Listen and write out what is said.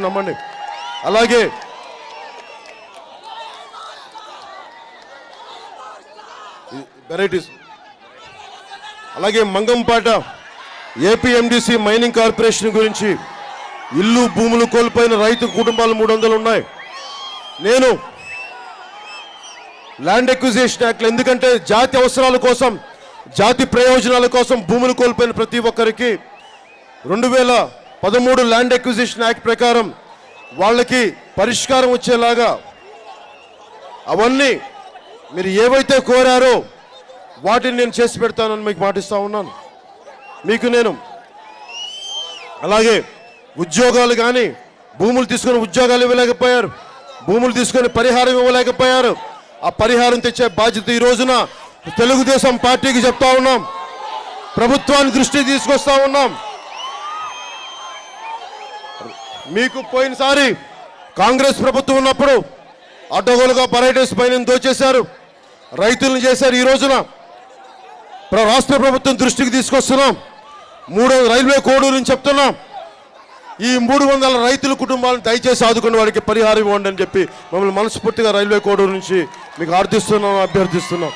నమ్మండి. అలాగే వెరైటీస్, అలాగే మంగంపాట ఏపీఎండిసి మైనింగ్ కార్పొరేషన్ గురించి ఇల్లు భూములు కోల్పోయిన రైతు కుటుంబాలు 300 ఉన్నాయి. నేను ల్యాండ్ ఎక్విజిషన్ యాక్ట్, ఎందుకంటే జాతి అవసరాల కోసం, జాతి ప్రయోజనాల కోసం భూములు కోల్పోయిన ప్రతి ఒక్కరికి 2013 ల్యాండ్ ఎక్విజిషన్ యాక్ట్ ప్రకారం వాళ్ళకి పరిష్కారం వచ్చేలాగా అవన్నీ మీరు ఏవైతే కోరారో వాటిని నేను చేసి పెడతానని మీకు మాటిస్తా ఉన్నాను. మీకు నేను అలాగే ఉద్యోగాలు కానీ, భూములు తీసుకొని ఉద్యోగాలు ఇవ్వలేకపోయారు, భూములు తీసుకొని పరిహారం ఇవ్వలేకపోయారు. ఆ పరిహారం తెచ్చే బాధ్యత ఈ రోజున తెలుగుదేశం పార్టీకి చెప్తా ఉన్నాం, ప్రభుత్వాన్ని దృష్టికి తీసుకొస్తా ఉన్నాం. మీకు పోయినసారి కాంగ్రెస్ ప్రభుత్వం ఉన్నప్పుడు అడ్డగోలుగా పరైటేస్ పైన దోచేశారు, రైతులను చేశారు. ఈ రోజున రాష్ట్ర ప్రభుత్వం దృష్టికి తీసుకొస్తున్నాం. 300 రైల్వే కోడూరుని చెప్తున్నాం, ఈ 300 రైతుల కుటుంబాలను దయచేసి ఆదుకున్న వాడికి పరిహారం ఇవ్వండి అని చెప్పి మమ్మల్ని మనస్ఫూర్తిగా రైల్వే కోడూరు నుంచి మీకు అర్థిస్తున్నాం, అభ్యర్థిస్తున్నాం.